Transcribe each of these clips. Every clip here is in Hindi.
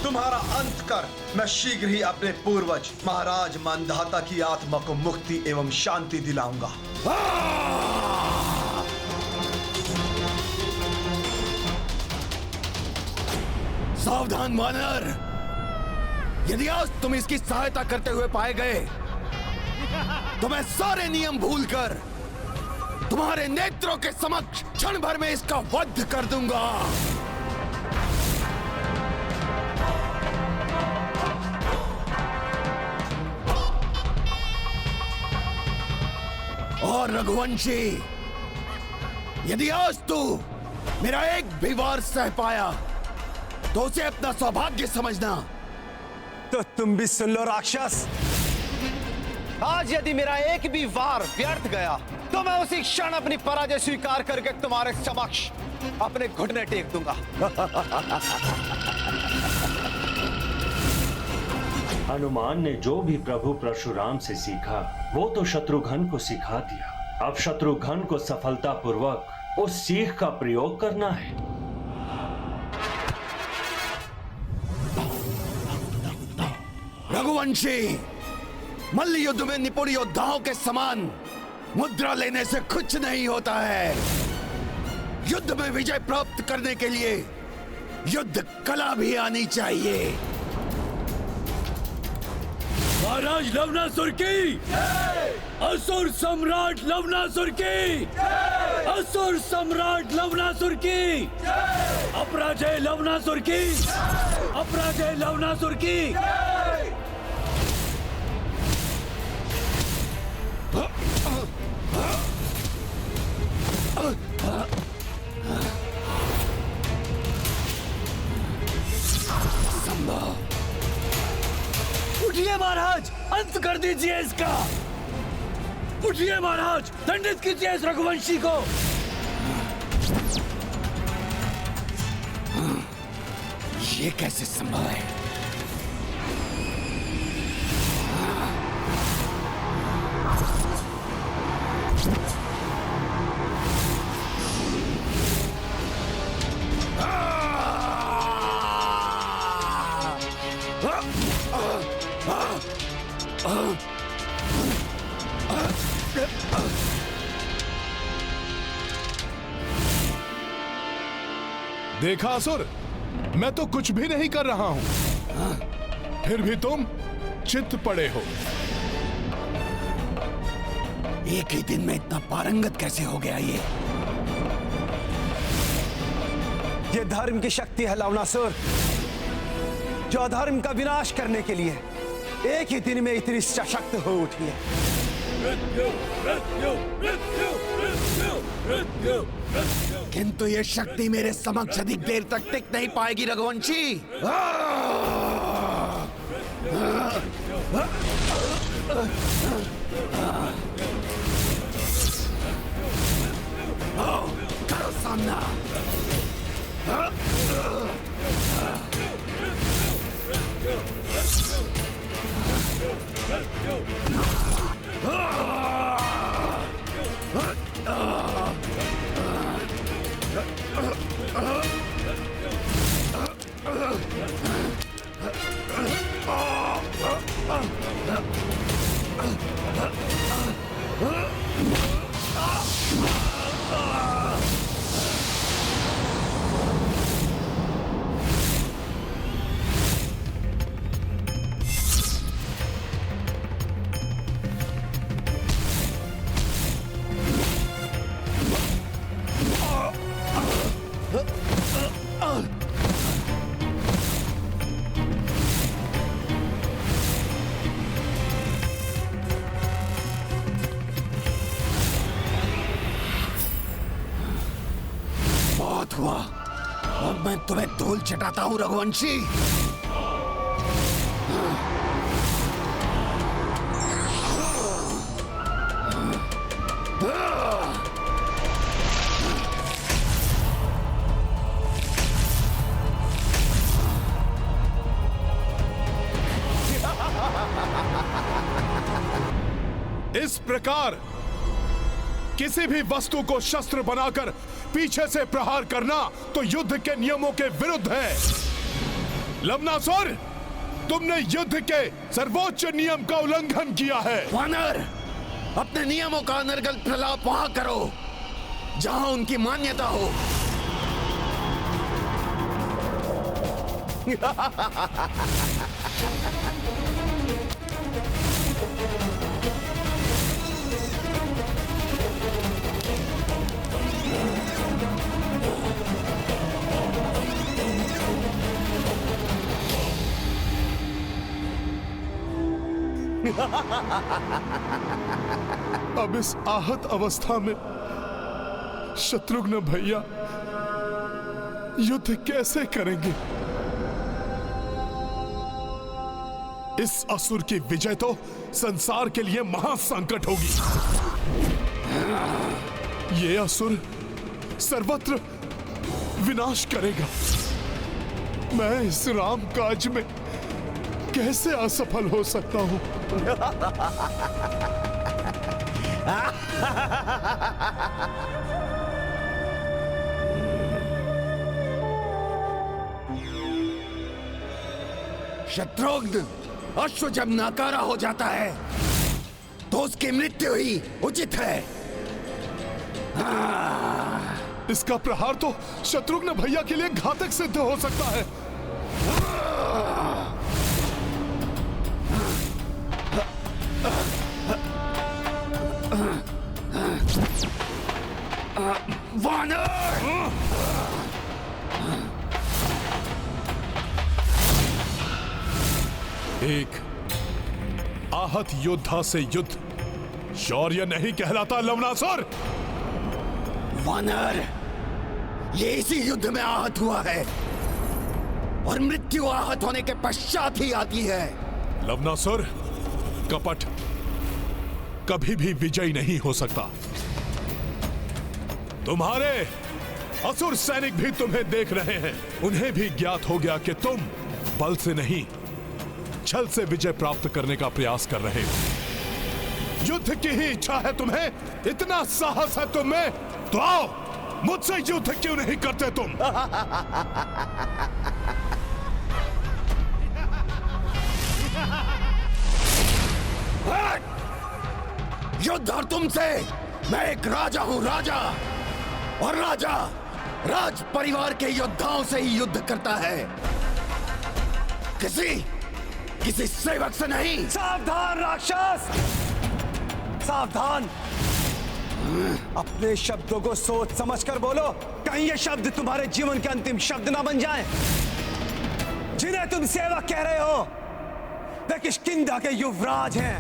तुम्हारा अंत कर मैं शीघ्र ही अपने पूर्वज महाराज मांधाता की आत्मा को मुक्ति एवं शांति दिलाऊंगा। सावधान वानर, यदि आज तुम इसकी सहायता करते हुए पाए गए तो मैं सारे नियम भूलकर तुम्हारे नेत्रों के समक्ष क्षण भर में इसका वध कर दूंगा। और रघुवंशी, यदि आज तू मेरा एक भी वार सह पाया तो उसे अपना सौभाग्य समझना। तो तुम भी सुन लो राक्षस, आज यदि मेरा एक भी वार व्यर्थ गया तो मैं उसी क्षण अपनी पराजय स्वीकार करके तुम्हारे समक्ष अपने घुटने टेक दूंगा। हनुमान ने जो भी प्रभु परशुराम से सीखा वो तो शत्रुघ्न को सिखा दिया। अब शत्रुघ्न को सफलतापूर्वक उस सीख का प्रयोग करना है। रघुवंशी, मल्ल युद्ध में निपुण योद्धाओं के समान मुद्रा लेने से कुछ नहीं होता है। युद्ध में विजय प्राप्त करने के लिए युद्ध कला भी आनी चाहिए। महाराज लवनासुर की, असुर सम्राट लवनासुर की, असुर सम्राट लवनासुर की, अपराजय लवनासुर की, अपराजय लवनासुर की। उठिए महाराज, अंत कर दीजिए इसका। उठिए महाराज, दंडित कीजिए इस रघुवंशी को। ये कैसे संभव है? देखा असुर, मैं तो कुछ भी नहीं कर रहा हूं, फिर भी तुम चित्त पड़े हो। एक ही दिन में इतना पारंगत कैसे हो गया ये धर्म की शक्ति है लवनासुर, जो अधर्म का विनाश करने के लिए एक ही दिन में इतनी सशक्त हो उठी है। किंतु ये शक्ति मेरे समक्ष अधिक देर तक टिक नहीं पाएगी रघुवंशी। करो सामना। बहुत हुआ, अब मैं तुम्हें धूल चटाता हूं रघुवंशी। इस प्रकार किसी भी वस्तु को शस्त्र बनाकर पीछे से प्रहार करना तो युद्ध के नियमों के विरुद्ध है। लवनासुर, तुमने युद्ध के सर्वोच्च नियम का उल्लंघन किया है। वानर, अपने नियमों का अनर्गल प्रलाप वहां करो जहां उनकी मान्यता हो। अब इस आहत अवस्था में शत्रुघ्न भैया युद्ध कैसे करेंगे? इस असुर की विजय तो संसार के लिए महासंकट होगी। ये असुर सर्वत्र विनाश करेगा। मैं इस राम काज में कैसे असफल हो सकता हूं? शत्रुघ्न, अश्व जब नाकारा हो जाता है तो उसकी मृत्यु ही उचित है। इसका प्रहार तो शत्रुघ्न भैया के लिए घातक सिद्ध हो सकता है। वानर! एक आहत योद्धा से युद्ध शौर्य नहीं कहलाता लवनासुर। वानर, ये इसी युद्ध में आहत हुआ है और मृत्यु आहत होने के पश्चात ही आती है। लवनासुर, कपट कभी भी विजयी नहीं हो सकता। तुम्हारे असुर सैनिक भी तुम्हें देख रहे हैं। उन्हें भी ज्ञात हो गया कि तुम बल से नहीं छल से विजय प्राप्त करने का प्रयास कर रहे हो। युद्ध की ही इच्छा है तुम्हें, इतना साहस है तुम में, तो आओ मुझसे युद्ध क्यों नहीं करते तुम? युद्ध और तुमसे? मैं एक राजा हूं, राजा, और राजा राज परिवार के योद्धाओं से ही युद्ध करता है, किसी सेवक से नहीं। सावधान राक्षस, सावधान। अपने शब्दों को सोच समझकर बोलो, कहीं ये शब्द तुम्हारे जीवन के अंतिम शब्द ना बन जाएं। जिन्हें तुम सेवक कह रहे हो वे किष्किंधा के युवराज हैं।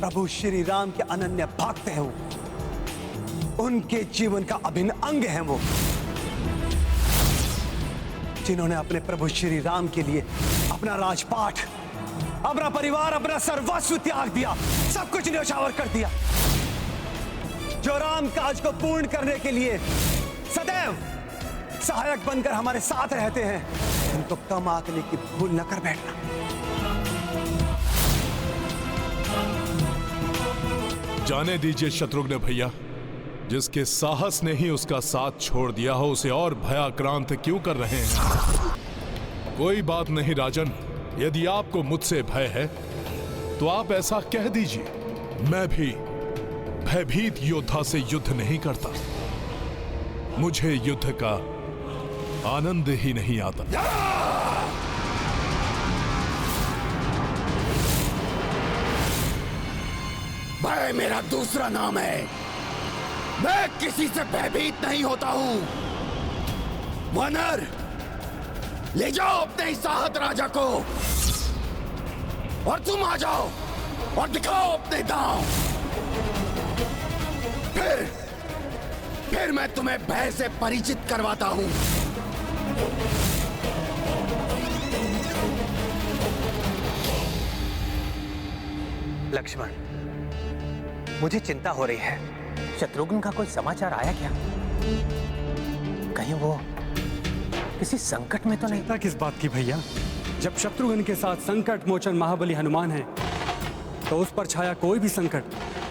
प्रभु श्री राम के अनन्य भक्त हैं वो, उनके जीवन का अभिन्न अंग है वो, जिन्होंने अपने प्रभु श्री राम के लिए अपना राजपाट, अपना परिवार, अपना सर्वस्व त्याग दिया, सब कुछ न्यौछावर कर दिया। जो राम काज को पूर्ण करने के लिए सदैव सहायक बनकर हमारे साथ रहते हैं, उनको कम आंकने की भूल न कर बैठना। जाने दीजिए शत्रुघ्न भैया, जिसके साहस ने ही उसका साथ छोड़ दिया हो उसे और भयाक्रांत क्यों कर रहे हैं? कोई बात नहीं राजन, यदि आपको मुझसे भय है तो आप ऐसा कह दीजिए। मैं भी भयभीत योद्धा से युद्ध नहीं करता, मुझे युद्ध का आनंद ही नहीं आता। भय मेरा दूसरा नाम है। मैं किसी से भयभीत नहीं होता हूं। वानर, ले जाओ अपने इस आहत राजा को, और तुम आ जाओ और दिखाओ अपने दांव। फिर मैं तुम्हें भय से परिचित करवाता हूं। लक्ष्मण, मुझे चिंता हो रही है। शत्रुघ्न का कोई समाचार आया क्या? कहीं वो किसी संकट में तो नहीं? चिंता किस बात की भैया? जब शत्रुघ्न के साथ संकट मोचन महाबली हनुमान है तो उस पर छाया कोई भी संकट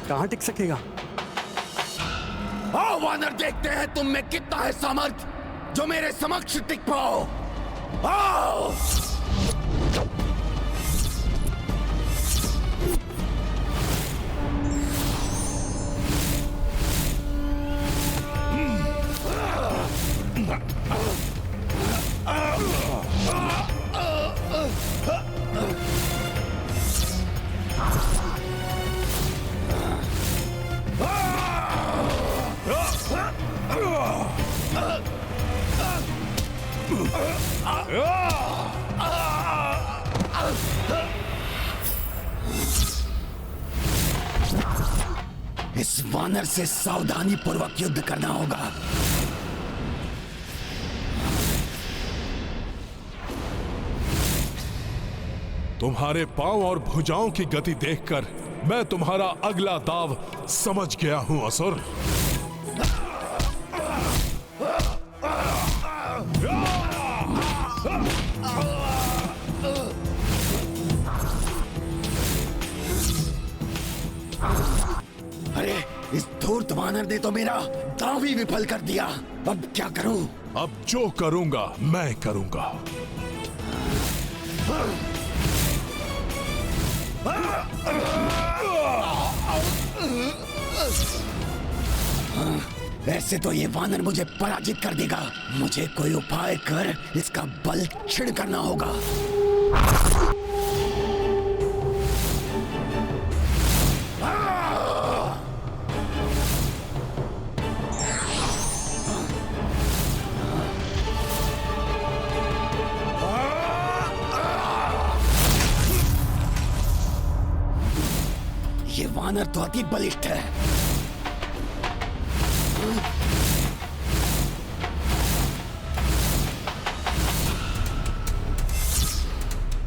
कहां टिक सकेगा। आओ वानर, देखते हैं तुम में कितना है सामर्थ्य जो मेरे समक्ष टिक पाओ। आओ! इस वानर से सावधानी पूर्वक युद्ध करना होगा। तुम्हारे पांव और भुजाओं की गति देखकर मैं तुम्हारा अगला दाव समझ गया हूं असुर। अरे, इस धूर्त वानर ने तो मेरा दांव भी विफल कर दिया। अब क्या करूं? अब जो करूंगा मैं करूंगा। ऐसे तो ये वानर मुझे पराजित कर देगा। मुझे कोई उपाय कर इसका बल क्षीण करना होगा। ये वानर तो अति बलिष्ठ है।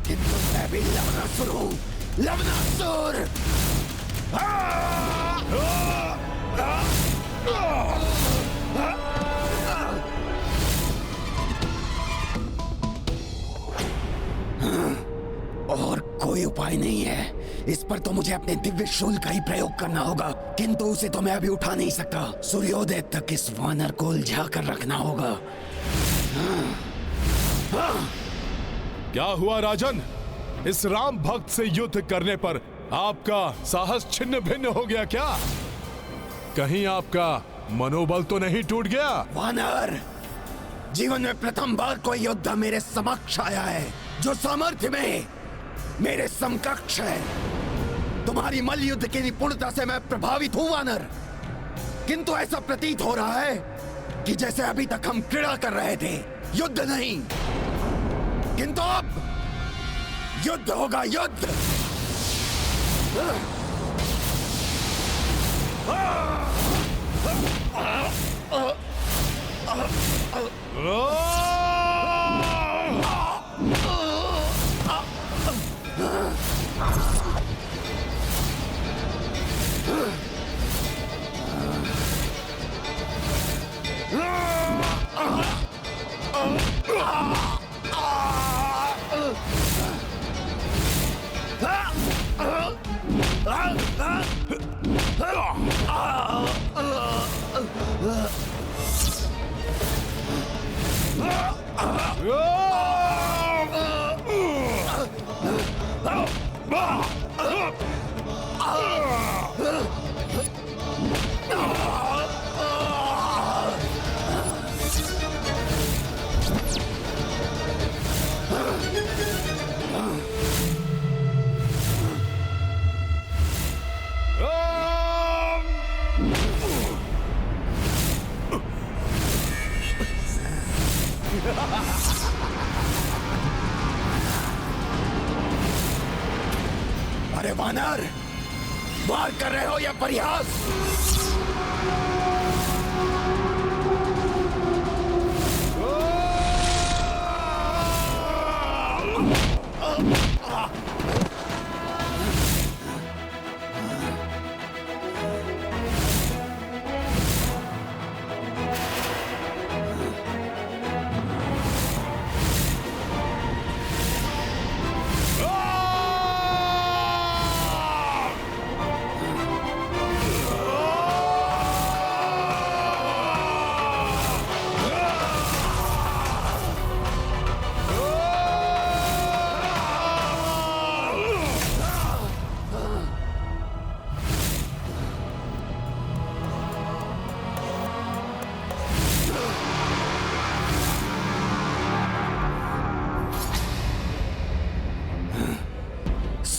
किंतु मैं भी लवनासुर हूं। लवनासुर! और कोई उपाय नहीं है। इस पर तो मुझे अपने दिव्य शूल का ही प्रयोग करना होगा, किंतु उसे तो मैं अभी उठा नहीं सकता। सूर्योदय तक इस वानर को उलझा कर रखना होगा। क्या हुआ राजन? इस राम भक्त से युद्ध करने पर आपका साहस छिन्न भिन्न हो गया क्या? कहीं आपका मनोबल तो नहीं टूट गया? वानर, जीवन में प्रथम बार कोई योद्धा मेरे समक्ष आया है जो सामर्थ्य में मेरे समकक्ष है। तुम्हारी मल्ल युद्ध की निपुणता से मैं प्रभावित हूं वानर, किंतु ऐसा प्रतीत हो रहा है कि जैसे अभी तक हम क्रीड़ा कर रहे थे, युद्ध नहीं। किंतु अब युद्ध होगा, युद्ध। अरे वानर, वार कर रहे हो या परिहास?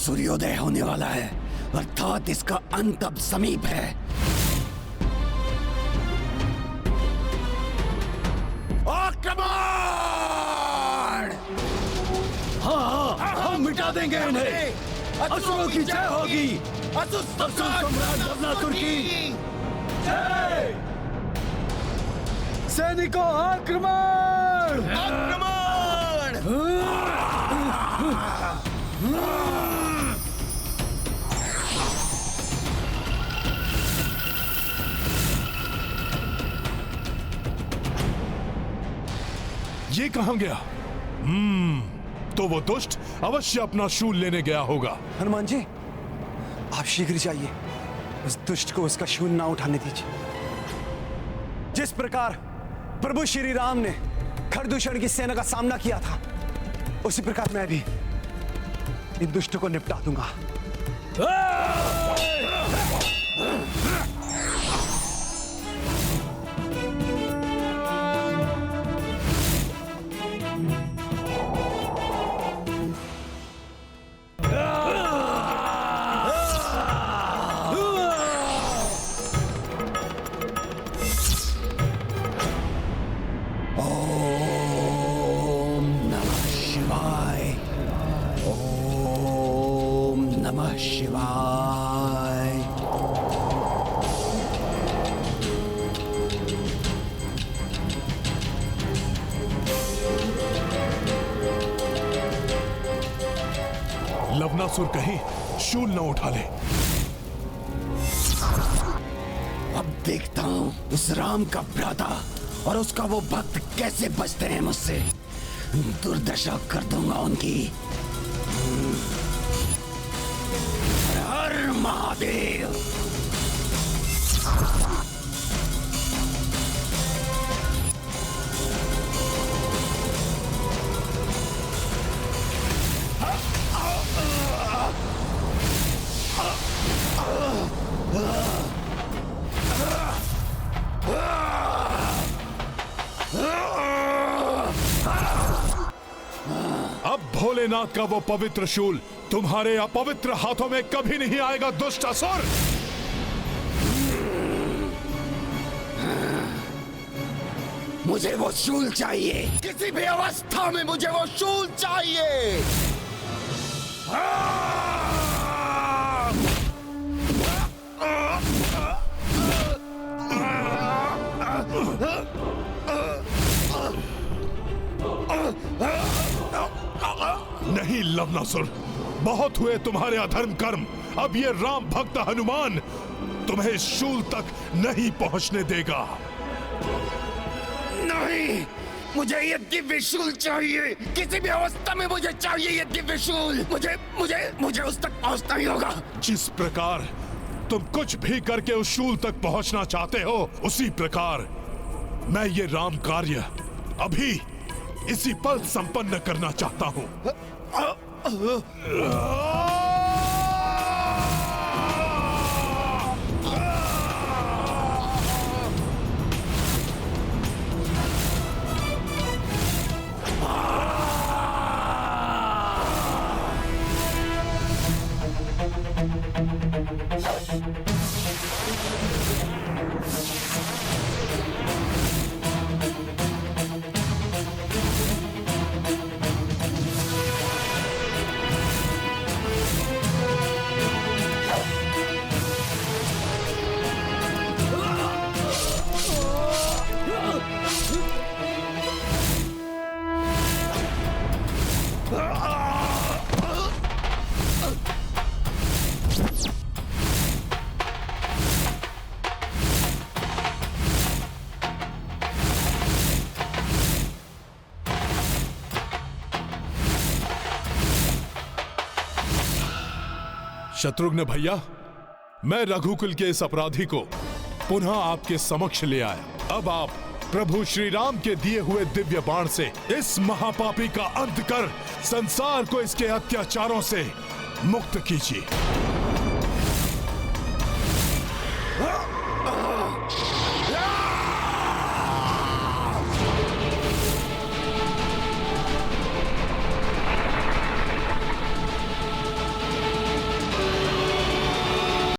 सूर्योदय होने वाला है, अर्थात इसका अंत अब समीप है। आक्रमण! हाँ, हम मिटा देंगे इन्हें। असुरों की जय होगी। असुर सम्राट लवनासुर की जय। सैनिकों आक्रमण! ये कहां गया? तो वो दुष्ट अवश्य अपना शूल लेने गया होगा। हनुमान जी, आप शीघ्र जाइए, उस दुष्ट को उसका शूल ना उठाने दीजिए। जिस प्रकार प्रभु श्री राम ने खरदूषण की सेना का सामना किया था, उसी प्रकार मैं भी इन दुष्टों को निपटा दूंगा। लवनासुर कहीं शूल न उठा ले। अब देखता हूं उस राम का भ्राता और उसका वो भक्त कैसे बचते हैं मुझसे। दुर्दशा कर दूंगा उनकी। हर हर महादेव। अब भोलेनाथ का वो पवित्र शूल तुम्हारे अपवित्र हाथों में कभी नहीं आएगा, दुष्ट असुर। मुझे वो शूल चाहिए, किसी भी अवस्था में मुझे वो शूल चाहिए। नहीं लवनासुर, बहुत हुए तुम्हारे अधर्म कर्म। अब ये राम भक्त हनुमान तुम्हें इस शूल तक नहीं पहुंचने देगा। नहीं, मुझे ये दिव्य शूल चाहिए, किसी भी अवस्था में मुझे चाहिए ये दिव्य शूल। मुझे मुझे मुझे उस तक पहुंचना ही होगा। जिस प्रकार तुम कुछ भी करके उस शूल तक पहुंचना चाहते हो, उसी प्रकार मैं ये राम कार्य अभी इसी पल संपन्न करना चाहता हूं। शत्रुघ्न भैया, मैं रघुकुल के इस अपराधी को पुनः आपके समक्ष ले आया। अब आप प्रभु श्री राम के दिए हुए दिव्य बाण से इस महापापी का अंत कर संसार को इसके अत्याचारों से मुक्त कीजिए।